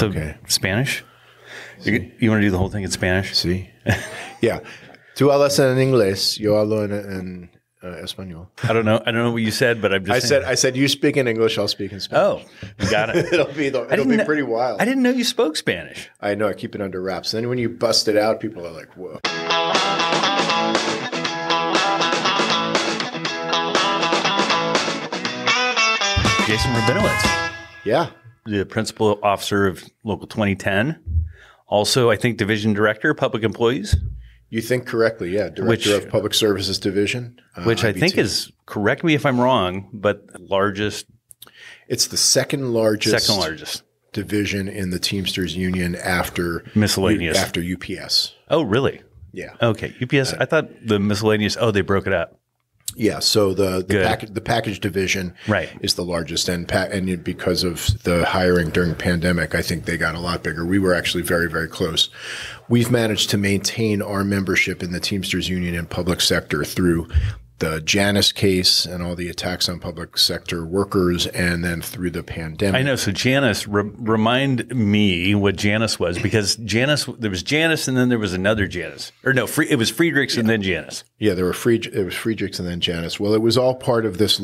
So Okay. Spanish? You want to do the whole thing in Spanish? Sí. Yeah. Tú hablas en inglés, yo hablo en español. I don't know what you said, but I'm just I said you speak in English, I'll speak in Spanish. Oh, you got it. it'll be pretty wild. I didn't know you spoke Spanish. I know, I keep it under wraps. Then when you bust it out, people are like, whoa. Jason Rabinowitz, Yeah. the principal officer of Local 2010. Also, I think division director of public employees. You think correctly, yeah. Director of Public Services Division. Which I IBT. think is, correct me if I'm wrong, but largest. It's the second largest division in the Teamsters Union after Miscellaneous. After UPS. Oh, really? Yeah. Okay. UPS, I thought the miscellaneous, they broke it up. Yeah, so the package division Right. is the largest, and because of the hiring during pandemic, I think they got a lot bigger. We were actually very, very close. We've managed to maintain our membership in the Teamsters Union and public sector through the Janus case and all the attacks on public sector workers, and then through the pandemic. I know. So Janus, remind me what Janus was, because there was Janus and then there was another Janus. Or no, it was Friedrichs and then Janus. Yeah, it was Friedrichs and then Janus. Well, it was all part of this the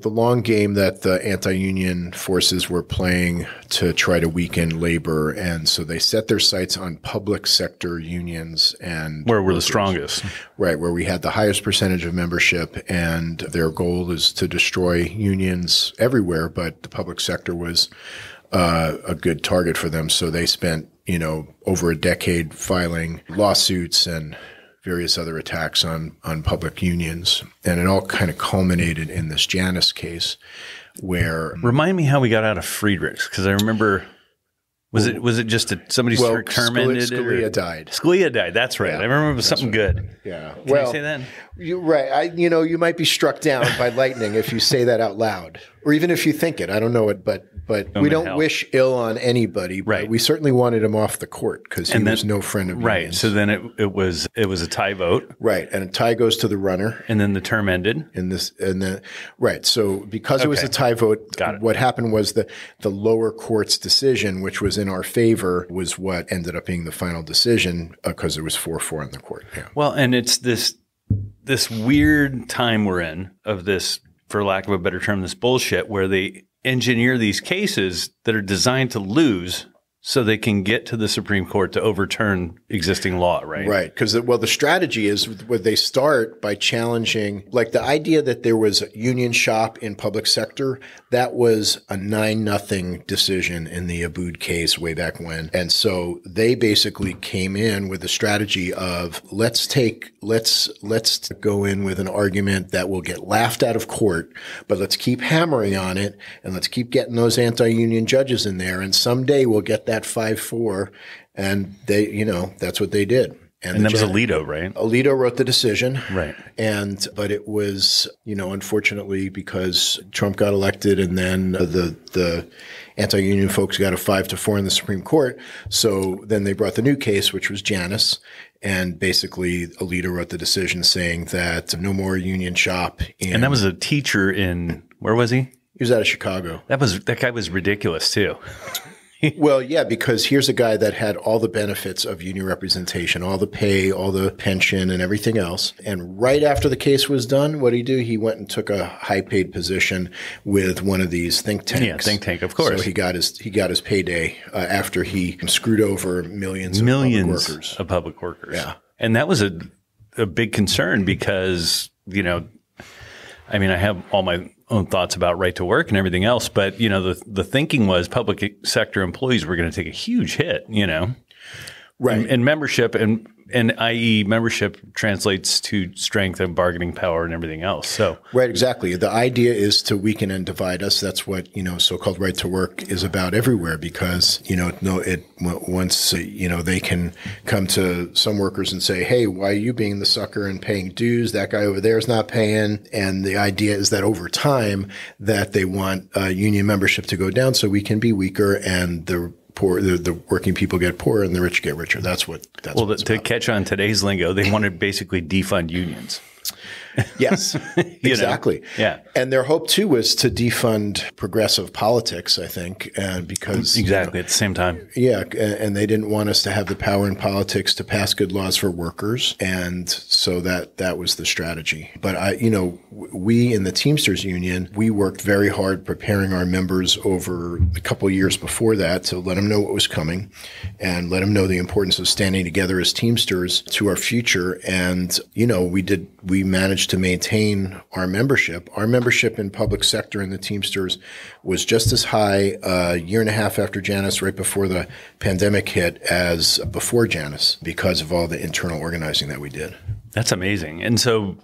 long game that the anti-union forces were playing to try to weaken labor. And so they set their sights on public sector unions and Where we're workers. the strongest. Right, where we had the highest percentage of membership, and their goal is to destroy unions everywhere, but the public sector was a good target for them. So they spent, over a decade filing lawsuits and various other attacks on public unions. And it all kind of culminated in this Janus case where... Remind me how we got out of Friedrichs, because I remember... Was it just that somebody term ended? Scalia died. Scalia died. That's right. Yeah, I remember it was something good. Yeah. Can I say that? You're right. You might be struck down by lightning if you say that out loud, or even if you think it. I don't know it, but we don't wish ill on anybody. But Right. we certainly wanted him off the court because he was no friend of Right. unions. So then it was a tie vote. Right, and a tie goes to the runner. And then the term ended. Right. So because it was a tie vote, Got it. what happened was the lower court's decision, which was in our favor, was what ended up being the final decision because it was 4-4 in the court. Yeah. Well, and it's this weird time we're in of this, for lack of a better term, this bullshit where they engineer these cases that are designed to lose so they can get to the Supreme Court to overturn existing law, right? Right. Because, the strategy is they start by challenging, like the idea that there was a union shop in public sector, that was a 9-0 decision in the Abood case way back when. And so they basically came in with the strategy of let's go in with an argument that will get laughed out of court, but let's keep hammering on it and let's keep getting those anti-union judges in there. And someday we'll get that 5-4, and they, that's what they did. And that was Alito, right? Alito wrote the decision. Right. But it was, unfortunately, because Trump got elected and then the anti-union folks got a 5-4 in the Supreme Court. So then they brought the new case, which was Janus. And basically Alito wrote the decision saying that no more union shop. And that was a teacher in, where was he? He was out of Chicago. That guy was ridiculous too. Well, yeah, because here's a guy that had all the benefits of union representation, all the pay, all the pension and everything else. And right after the case was done, what did he do? He went and took a high-paid position with one of these think tanks. Yeah, think tank, of course. So he got his payday after he screwed over millions of public workers. Yeah. And that was a big concern because, I have all my own thoughts about right to work and everything else, but the thinking was public sector employees were going to take a huge hit, right? And membership and i.e. membership translates to strength and bargaining power and everything else. So right, exactly. The idea is to weaken and divide us. That's what so-called right to work is about everywhere. Because once they can come to some workers and say, "Hey, why are you being the sucker and paying dues? That guy over there is not paying." And the idea is that over time, that they want union membership to go down so we can be weaker and the working people get poorer and the rich get richer. To catch on today's lingo, they want to basically defund unions. Yes, exactly. Yeah. And their hope too was to defund progressive politics, I think, and because exactly at the same time. Yeah, and they didn't want us to have the power in politics to pass good laws for workers, and so that was the strategy. But we in the Teamsters Union, we worked very hard preparing our members over a couple of years before that to let them know what was coming, and let them know the importance of standing together as Teamsters to our future. And we managed to maintain our membership. Our membership in public sector in the Teamsters was just as high a year and a half after Janus, right before the pandemic hit, as before Janus, because of all the internal organizing that we did. That's amazing. And so,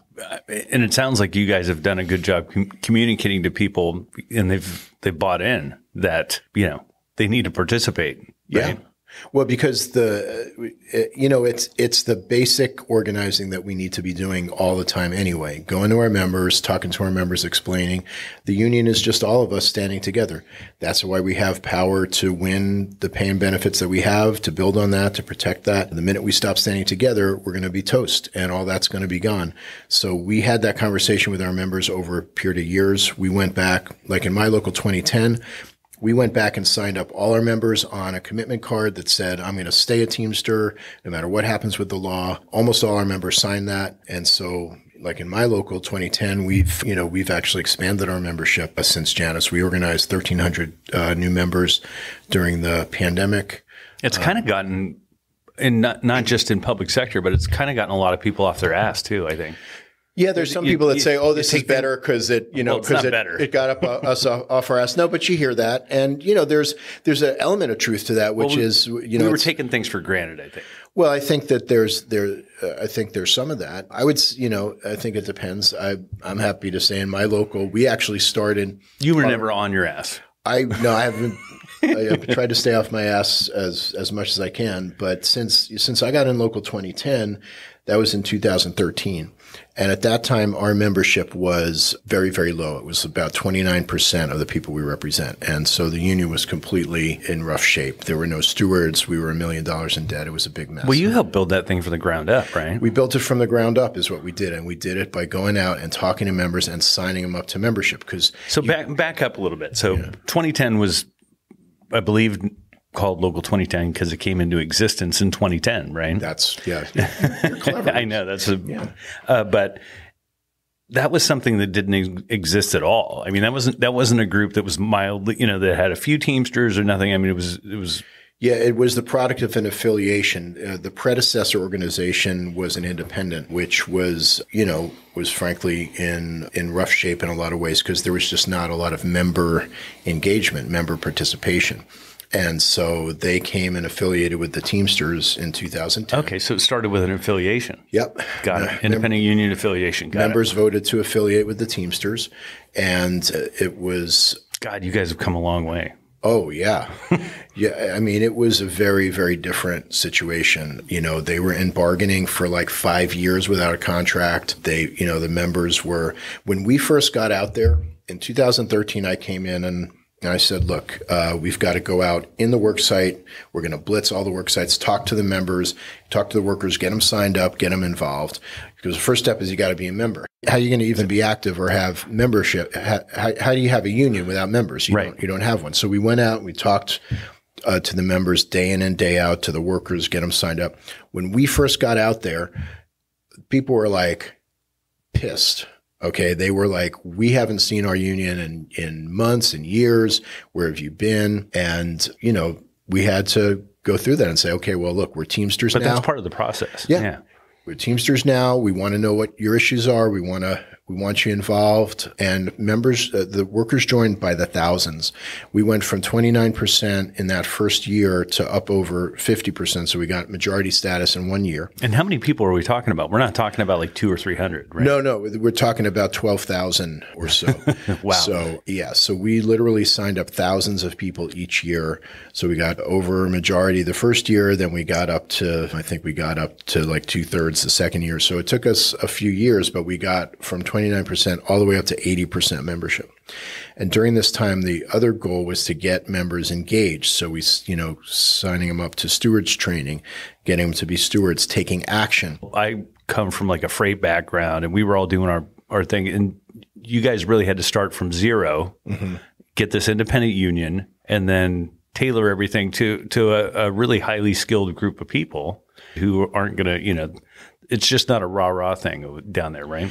and it sounds like you guys have done a good job communicating to people, and they've bought in that, they need to participate. Right? Yeah. Well, because it's the basic organizing that we need to be doing all the time anyway. Going to our members, talking to our members, explaining. The union is just all of us standing together. That's why we have power to win the pay and benefits that we have, to build on that, to protect that. The minute we stop standing together, we're going to be toast, and all that's going to be gone. So we had that conversation with our members over a period of years. We went back, like in my local 2010, we went back and signed up all our members on a commitment card that said, I'm going to stay a Teamster no matter what happens with the law. Almost all our members signed that. And so, like in my local 2010, we've actually expanded our membership since Janus. We organized 1,300 new members during the pandemic. It's kind of gotten, and not just in public sector, but it's kind of gotten a lot of people off their ass too, I think. Yeah, there's some people that say, "Oh, this is better because it got us off our ass." No, but you hear that, and there's an element of truth to that, which is we were taking things for granted. I think. Well, I think that there's some of that. I would, I think it depends. I'm happy to say in my local, we actually started. You were never on your ass. I haven't. I've tried to stay off my ass as much as I can, but since I got in local 2010, that was in 2013. And at that time, our membership was very, very low. It was about 29% of the people we represent. And so the union was completely in rough shape. There were no stewards. We were $1 million in debt. It was a big mess. Well, you helped build that thing from the ground up, right? We built it from the ground up is what we did. And we did it by going out and talking to members and signing them up to membership. Back up a little bit. So 2010 was, I believe, called Local 2010 because it came into existence in 2010, right? You're clever. I know but that was something that didn't exist at all. I mean, that wasn't a group that was mildly, that had a few Teamsters or nothing. I mean, it was. Yeah, it was the product of an affiliation. The predecessor organization was an independent, which was frankly in rough shape in a lot of ways because there was just not a lot of member engagement, member participation. And so they came and affiliated with the Teamsters in 2010. Okay, so it started with an affiliation. Yep. Got it. Independent union affiliation. Members voted to affiliate with the Teamsters, and it was... God, you guys have come a long way. Oh, yeah. Yeah, I mean, it was a very, very different situation. They were in bargaining for like 5 years without a contract. The members were... When we first got out there, in 2013, I came in and I said, look, we've got to go out in the work site. We're going to blitz all the work sites, talk to the members, talk to the workers, get them signed up, get them involved. Because the first step is you got to be a member. How are you going to even be active or have membership? How do you have a union without members? You don't have one. So we went out and we talked to the members day in and day out, to the workers, get them signed up. When we first got out there, people were like pissed. Okay, they were like, we haven't seen our union in months and years. Where have you been? And, we had to go through that and say, okay, well, look, we're Teamsters now. But that's part of the process. Yeah. We're Teamsters now. We want to know what your issues are. We want you involved. And members, the workers joined by the thousands. We went from 29% in that first year to up over 50%. So we got majority status in 1 year. And how many people are we talking about? We're not talking about like 200 or 300, right? No. We're talking about 12,000 or so. Wow. So, yeah. So we literally signed up thousands of people each year. So we got over a majority the first year. Then we got up to like 2/3 the second year. So it took us a few years, but we got from 29% all the way up to 80% membership. And during this time, the other goal was to get members engaged. So we, signing them up to stewards training, getting them to be stewards, taking action. I come from like a freight background, and we were all doing our thing. And you guys really had to start from zero, get this independent union, and then tailor everything to a really highly skilled group of people who aren't going to, it's just not a rah-rah thing down there, right?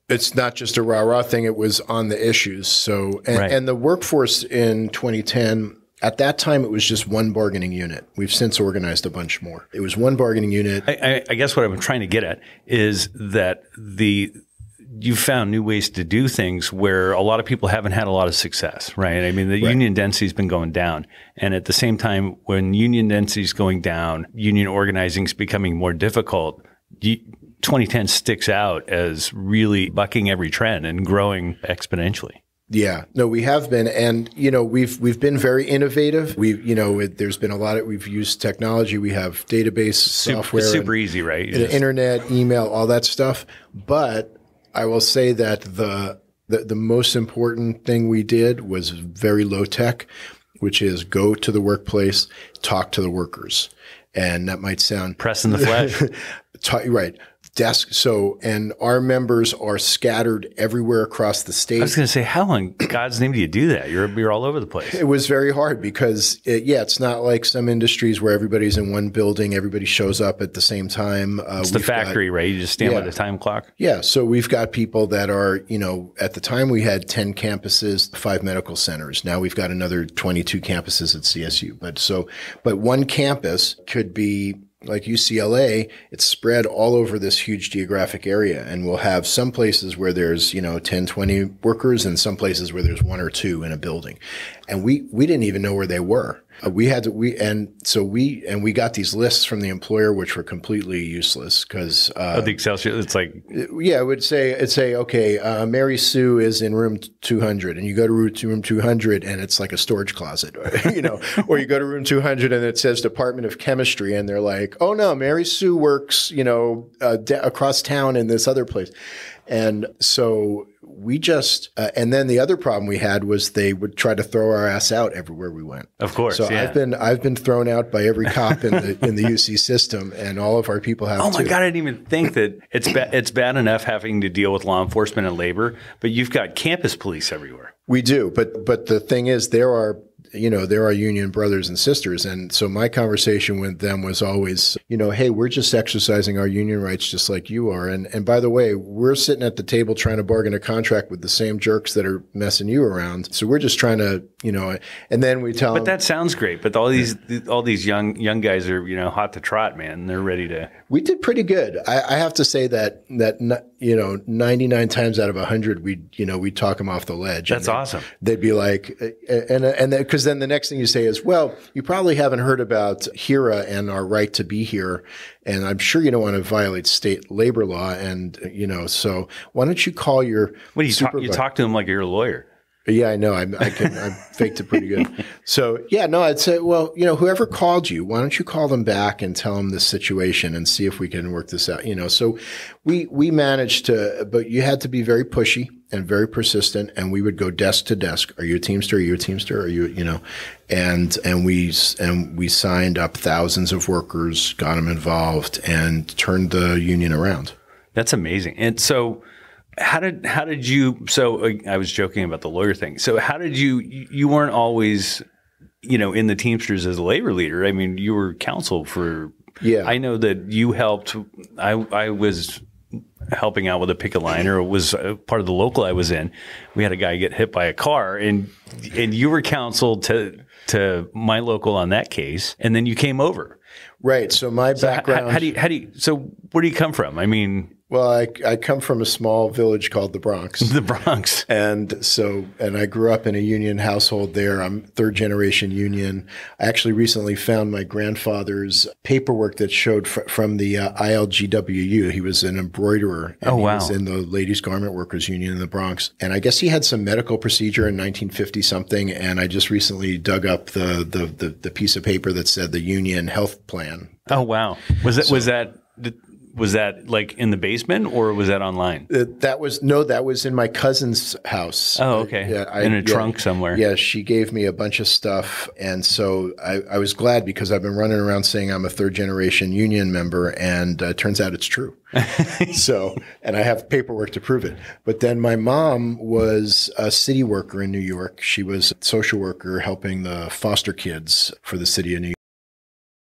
It's not just a rah-rah thing. It was on the issues. So, and the workforce in 2010, at that time, it was just one bargaining unit. We've since organized a bunch more. It was one bargaining unit. I guess what I'm trying to get at is that you found new ways to do things where a lot of people haven't had a lot of success, right? I mean, the union density has been going down. And at the same time, when union density is going down, union organizing is becoming more difficult. 2010 sticks out as really bucking every trend and growing exponentially. Yeah, no, we have been. And, we've been very innovative. There's been a lot of, we've used technology. We have database software. It's super easy, right? Internet, email, all that stuff. But I will say that the most important thing we did was very low tech, which is go to the workplace, talk to the workers. And that might sound pressing the flesh. Right. Desk. So, and our members are scattered everywhere across the state. I was going to say, how in God's name do you do that? You're all over the place. It was very hard because, it's not like some industries where everybody's in one building, everybody shows up at the same time. It's the factory, right? You just stand by the time clock. Yeah. So we've got people that are, at the time we had 10 campuses, 5 medical centers. Now we've got another 22 campuses at CSU. But one campus could be, like UCLA, it's spread all over this huge geographic area. And we'll have some places where there's, 10, 20 workers and some places where there's 1 or 2 in a building. And we didn't even know where they were. We got these lists from the employer, which were completely useless because the Excel sheet. It's like, it would say, okay, Mary Sue is in room 200, and you go to room 200, and it's like a storage closet, or you go to room 200 and it says Department of Chemistry, and they're like, oh no, Mary Sue works, across town in this other place, and so. We just, and then the other problem we had was they would try to throw our ass out everywhere we went. Of course, so yeah. I've been thrown out by every cop in the UC system, and all of our people have. Oh my too. God! I didn't even think that it's bad enough having to deal with law enforcement and labor, but you've got campus police everywhere. We do, but the thing is, there are union brothers and sisters. And so my conversation with them was always, hey, we're just exercising our union rights just like you are. And by the way, we're sitting at the table trying to bargain a contract with the same jerks that are messing you around. So we're just trying to, and then we tell them. But that sounds great. But all these young guys are, hot to trot, man. They're ready to. We did pretty good. I have to say that 99 times out of 100, we'd talk them off the ledge. That's awesome. They'd be like, and because then the next thing you say is, well, you probably haven't heard about HERA and our right to be here. And I'm sure you don't want to violate state labor law. And, so why don't you call your supervisor? You talk to them like you're a lawyer. Yeah, I know. I faked it pretty good. So, I'd say, well, whoever called you, why don't you call them back and tell them the situation and see if we can work this out? So we managed to, but you had to be very pushy and very persistent. And we would go desk to desk. Are you a Teamster? Are you a Teamster? Are you, and we signed up thousands of workers, got them involved, and turned the union around. That's amazing. And so, How did you, so I was joking about the lawyer thing. So how did you weren't always, in the Teamsters as a labor leader. I mean, you were counsel for, I know that you helped, I was helping out with a picket line, or was part of the local I was in. We had a guy get hit by a car, and you were counsel to my local on that case. And then you came over. Right. So my background. So where do you come from? I mean, well, I come from a small village called the Bronx. The Bronx. And I grew up in a union household there. I'm third generation union. I actually recently found my grandfather's paperwork that showed from the ILGWU. He was an embroiderer. And He was in the Ladies Garment Workers Union in the Bronx. And I guess he had some medical procedure in 1950 something. And I just recently dug up the piece of paper that said the union health plan. Oh, wow. Was that like in the basement or was that online? That was in my cousin's house. Oh, okay. In a trunk somewhere. Yeah, she gave me a bunch of stuff. And so I was glad because I've been running around saying I'm a third generation union member, and turns out it's true. And I have paperwork to prove it. But then my mom was a city worker in New York. She was a social worker helping the foster kids for the city of New York.